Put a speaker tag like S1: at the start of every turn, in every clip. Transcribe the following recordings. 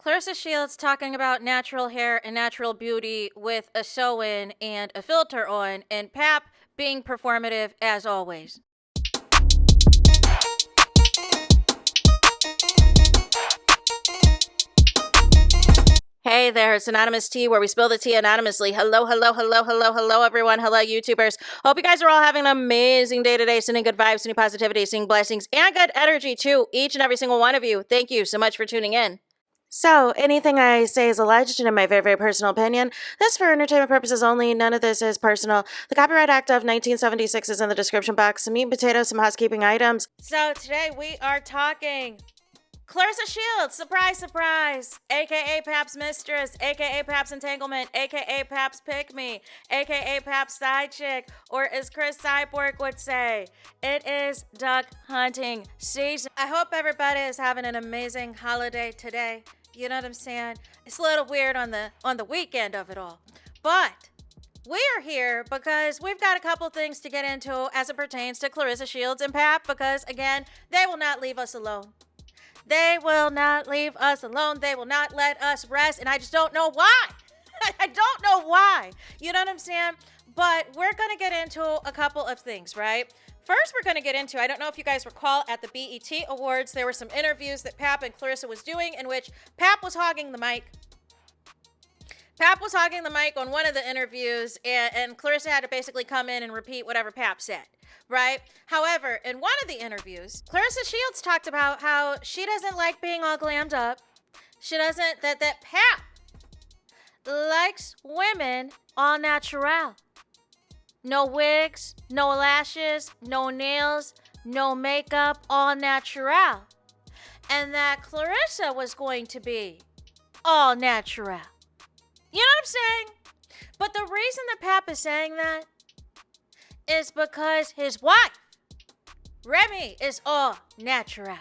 S1: Clarissa Shields talking about natural hair and natural beauty with a sew-in and a filter on, and PAP being performative as always. Hey there, it's Anonymous Tea, where we spill the tea anonymously. Hello, hello, hello, hello, hello, everyone. Hello, YouTubers. Hope you guys are all having an amazing day today, sending good vibes, sending positivity, sending blessings, and good energy to each and every single one of you. Thank you so much for tuning in. So, anything I say is alleged and in my very, very personal opinion. This is for entertainment purposes only. None of this is personal. The Copyright Act of 1976 is in the description box. Some meat and potatoes, some housekeeping items. So, today we are talking Clarissa Shields, surprise, surprise, aka PAP's mistress, aka PAP's entanglement, aka PAP's pick-me, aka PAP's side chick, or as Chris Cyborg would say, it is duck hunting season. I hope everybody is having an amazing holiday today. You know what I'm saying? It's a little weird on the weekend of it all, but we are here because we've got a couple things to get into as it pertains to Clarissa Shields and PAP, because again, they will not leave us alone. They will not leave us alone. They will not let us rest. And I just don't know why. I don't know why. You know what I'm saying? But we're going to get into a couple of things, right? First, we're going to get into, I don't know if you guys recall, at the BET Awards, there were some interviews that PAP and Clarissa was doing in which PAP was hogging the mic. PAP was hogging the mic on one of the interviews, and Clarissa had to basically come in and repeat whatever PAP said, right? However, in one of the interviews, Clarissa Shields talked about how she doesn't like being all glammed up. She doesn't, that PAP likes women all natural. No wigs, no lashes, no nails, no makeup, all natural. And that Clarissa was going to be all natural. You know what I'm saying? But the reason that PAP is saying that is because his wife, Remy, is all natural.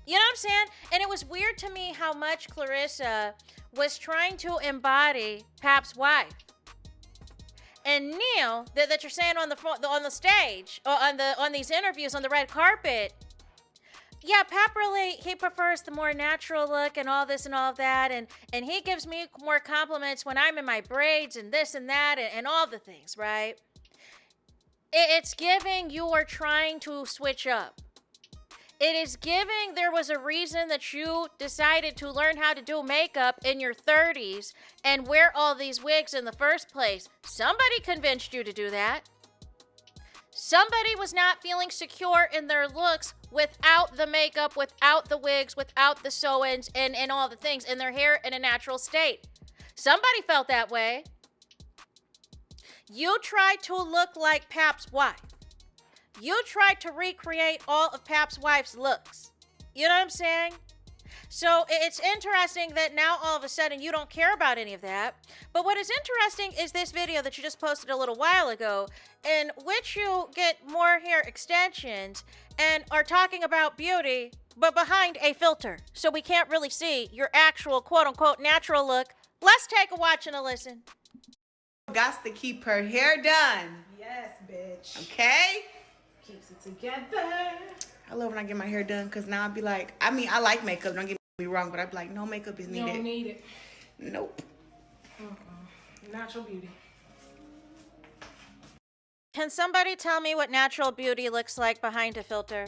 S1: You know what I'm saying? And it was weird to me how much Clarissa was trying to embody PAP's wife. And Neil, that you're saying on the stage, or on these interviews on the red carpet, yeah, PAP really, he prefers the more natural look and all this and all of that. And he gives me more compliments when I'm in my braids and this and that and all the things, right? It's giving you are trying to switch up. It is giving there was a reason that you decided to learn how to do makeup in your 30s and wear all these wigs in the first place. Somebody convinced you to do that. Somebody was not feeling secure in their looks without the makeup, without the wigs, without the sew-ins and all the things, and their hair in a natural state. Somebody felt that way. You tried to look like PAP's wife. You tried to recreate all of PAP's wife's looks. You know what I'm saying? So it's interesting that now all of a sudden you don't care about any of that. But what is interesting is this video that you just posted a little while ago, in which you get more hair extensions and are talking about beauty, but behind a filter. So we can't really see your actual quote-unquote natural look. Let's take a watch and a listen.
S2: Got to keep her hair done.
S3: Yes, bitch.
S2: Okay?
S3: Keeps it together.
S2: I love when I get my hair done because now I'll be like, I mean, I like makeup. Don't get me wrong, but I'd be like, no makeup is
S3: You
S2: needed.
S3: don't need it.
S2: Nope.
S3: Natural beauty.
S1: Can somebody tell me what natural beauty looks like behind a filter?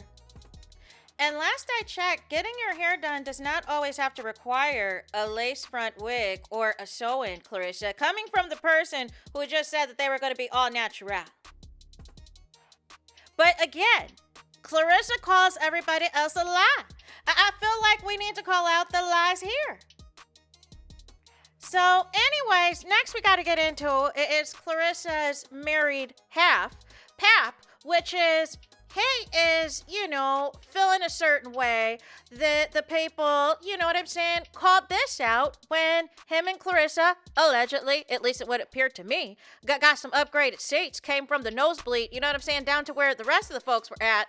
S1: And last I checked, getting your hair done does not always have to require a lace front wig or a sew-in, Clarissa. Coming from the person who just said that they were going to be all natural. But again, Clarissa calls everybody else a lie. I feel like we need to call out the lies here. So anyways, next we got to get into is Clarissa's married half, PAP, which is, he is, you know, feeling a certain way. The people, you know what I'm saying, called this out when him and Clarissa, allegedly, at least it would appear to me, got some upgraded seats, came from the nosebleed, you know what I'm saying, down to where the rest of the folks were at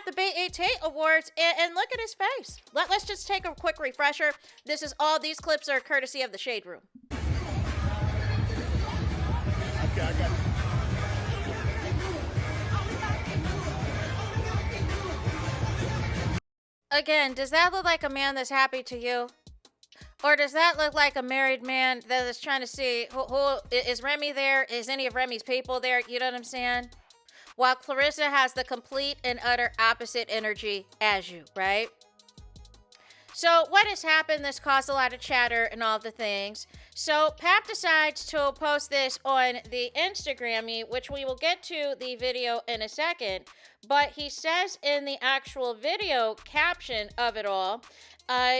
S1: the BET Awards, and look at his face. Let's just take a quick refresher. These clips are courtesy of the Shade Room.
S4: Okay, I got it.
S1: Again, does that look like a man that's happy to you? Or does that look like a married man that is trying to see who is Remy there? Is any of Remy's people there? You know what I'm saying? While Claressa has the complete and utter opposite energy as you, right? So what has happened? This caused a lot of chatter and all the things. So PAP decides to post this on the Instagram, which we will get to the video in a second. But he says in the actual video caption of it all,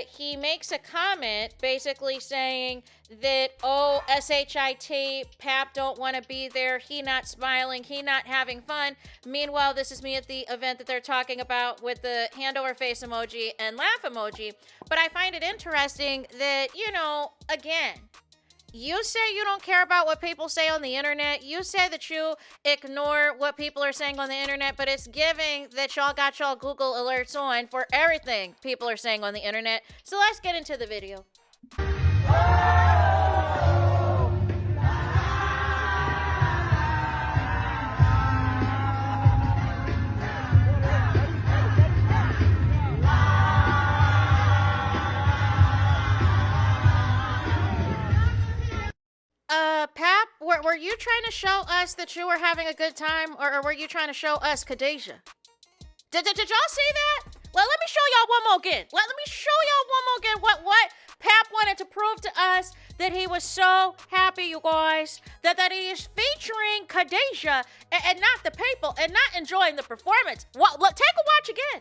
S1: he makes a comment basically saying that, oh, SHIT, PAP don't want to be there. He not smiling. He not having fun. Meanwhile, this is me at the event that they're talking about with the hand over face emoji and laugh emoji. But I find it interesting that, again, you say you don't care about what people say on the internet. You say that you ignore what people are saying on the internet, but it's giving that y'all got y'all Google alerts on for everything people are saying on the internet. So let's get into the video. Pap, were you trying to show us that you were having a good time, or were you trying to show us Khadijah? Did y'all see that? Well, let me show y'all one more again. Let me show y'all one more again what Pap wanted to prove to us, that he was so happy, you guys, that he is featuring Khadijah and not the people, and not enjoying the performance. Well, look, take a watch again.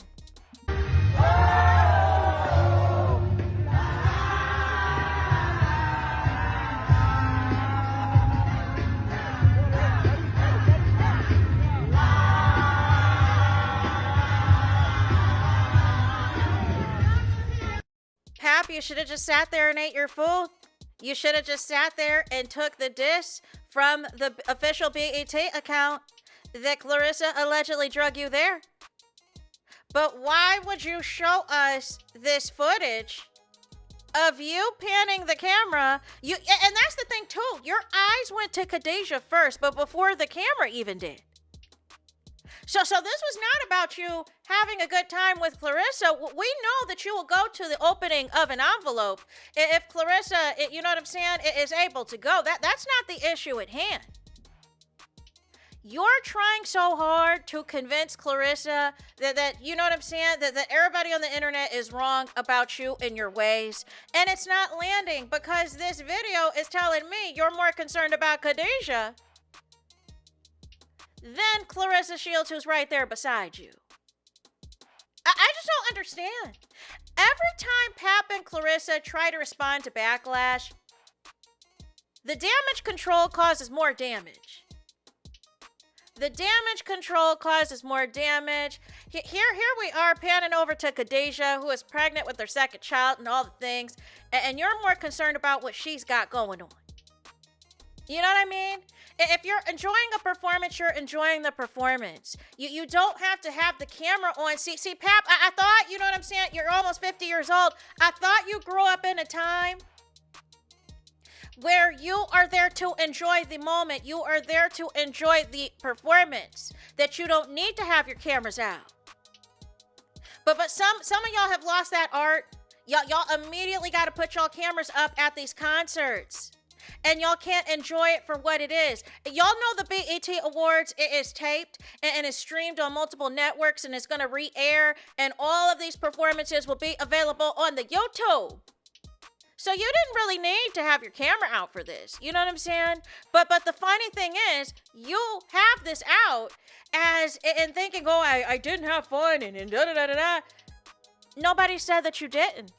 S1: Pap, you should have just sat there and ate your food. You should have just sat there and took the diss from the official BET account that Claressa allegedly drug you there. But why would you show us this footage of you panning the camera? And that's the thing too. Your eyes went to Khadijah first, but before the camera even did. So this was not about you having a good time with Claressa. We know that you will go to the opening of an envelope if Claressa, you know what I'm saying, is able to go. That's not the issue at hand. You're trying so hard to convince Claressa that you know what I'm saying, that everybody on the internet is wrong about you and your ways. And it's not landing because this video is telling me you're more concerned about Khadijah than Claressa Shields, who's right there beside you. I just don't understand. Every time Pap and Claressa try to respond to backlash, the damage control causes more damage. The damage control causes more damage. Here we are panning over to Khadijah, who is pregnant with her second child and all the things, and you're more concerned about what she's got going on. You know what I mean? If you're enjoying a performance, you're enjoying the performance. You don't have to have the camera on. See, Pap, I thought, you know what I'm saying? You're almost 50 years old. I thought you grew up in a time where you are there to enjoy the moment. You are there to enjoy the performance, that you don't need to have your cameras out. But some of y'all have lost that art. Y'all immediately got to put y'all cameras up at these concerts. And y'all can't enjoy it for what it is. Y'all know the BET Awards, it is taped and is streamed on multiple networks and it's going to re-air. And all of these performances will be available on the YouTube. So you didn't really need to have your camera out for this. You know what I'm saying? But the funny thing is, you have this out as in thinking, oh, I didn't have fun and da-da-da-da-da. Nobody said that you didn't.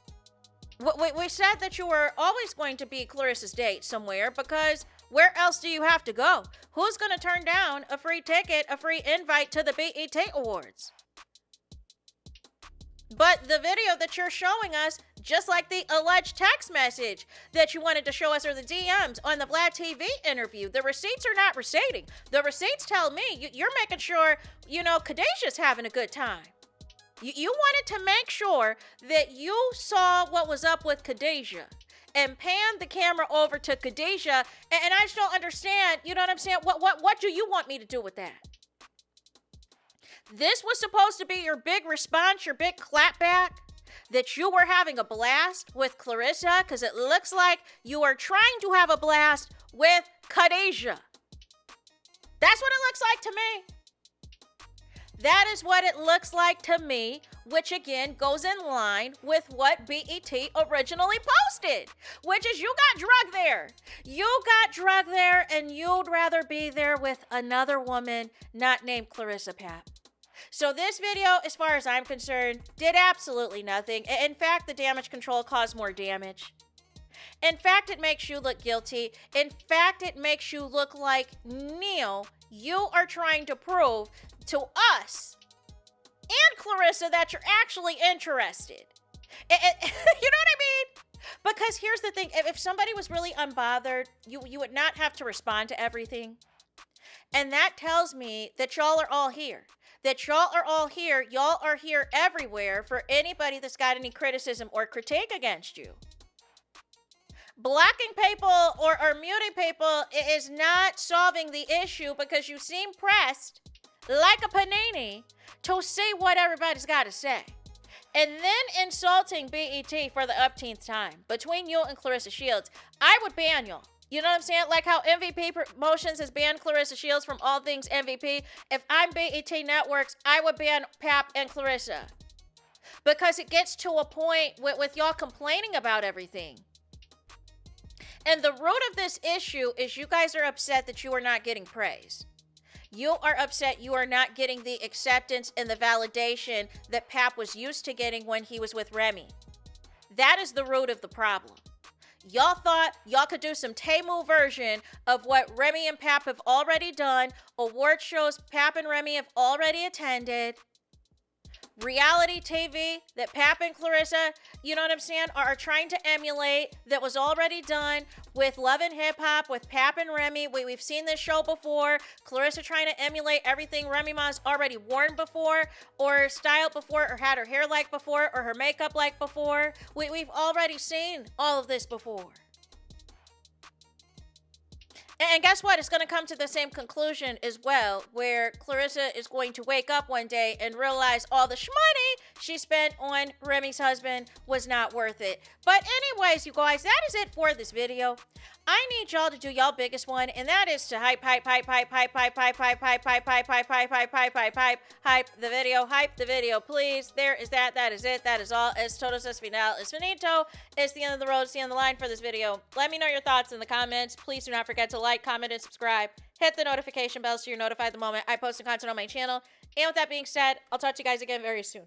S1: We said that you were always going to be Claressa's date somewhere, because where else do you have to go? Who's going to turn down a free ticket, a free invite to the BET Awards? But the video that you're showing us, just like the alleged text message that you wanted to show us, or the DMs on the Vlad TV interview, the receipts are not receipting. The receipts tell me you're making sure, Khadijah's having a good time. You wanted to make sure that you saw what was up with Khadijah and panned the camera over to Khadijah. And I just don't understand, you know what I'm saying? What do you want me to do with that? This was supposed to be your big response, your big clapback, that you were having a blast with Claressa, because it looks like you are trying to have a blast with Khadijah. That's what it looks like to me. That is what it looks like to me, which again goes in line with what BET originally posted, which is you got drugged there. You got drugged there, and you'd rather be there with another woman not named Claressa PAP. So this video, as far as I'm concerned, did absolutely nothing. In fact, the damage control caused more damage. In fact, it makes you look guilty. In fact, it makes you look like, Neil, you are trying to prove to us and Claressa that you're actually interested. You know what I mean? Because here's the thing. If somebody was really unbothered, you would not have to respond to everything. And that tells me that y'all are all here. That y'all are all here. Y'all are here everywhere for anybody that's got any criticism or critique against you. Blocking people or muting people is not solving the issue, because you seem pressed like a panini to see what everybody's got to say. And then insulting BET for the upteenth time between you and Claressa Shields. I would ban y'all. You know what I'm saying? Like how MVP Promotions has banned Claressa Shields from all things MVP. If I'm BET Networks, I would ban PAP and Claressa. Because it gets to a point with y'all complaining about everything. And the root of this issue is you guys are upset that you are not getting praise. You are upset you are not getting the acceptance and the validation that PAP was used to getting when he was with Remy. That is the root of the problem. Y'all thought y'all could do some Temu version of what Remy and PAP have already done, award shows PAP and Remy have already attended, reality TV that PAP and Claressa, you know what I'm saying, are trying to emulate, that was already done with Love and Hip Hop, with PAP and Remy. We've seen this show before. Claressa trying to emulate everything Remy Ma's already worn before, or styled before, or had her hair like before, or her makeup like before. We've already seen all of this before. And guess what? It's going to come to the same conclusion as well, where Claressa is going to wake up one day and realize all the shmoney she spent on Remy's husband was not worth it. But anyways, you guys, that is it for this video. I need y'all to do y'all biggest one, and that is to hype the video, please. There is that. That is it. That is all. Es todos es final. Es finito. It's the end of the road. It's the end of the line for this video. Let me know your thoughts in the comments. Please do not forget to like, comment, and subscribe. Hit the notification bell so you're notified the moment I post new content on my channel. And with that being said, I'll talk to you guys again very soon.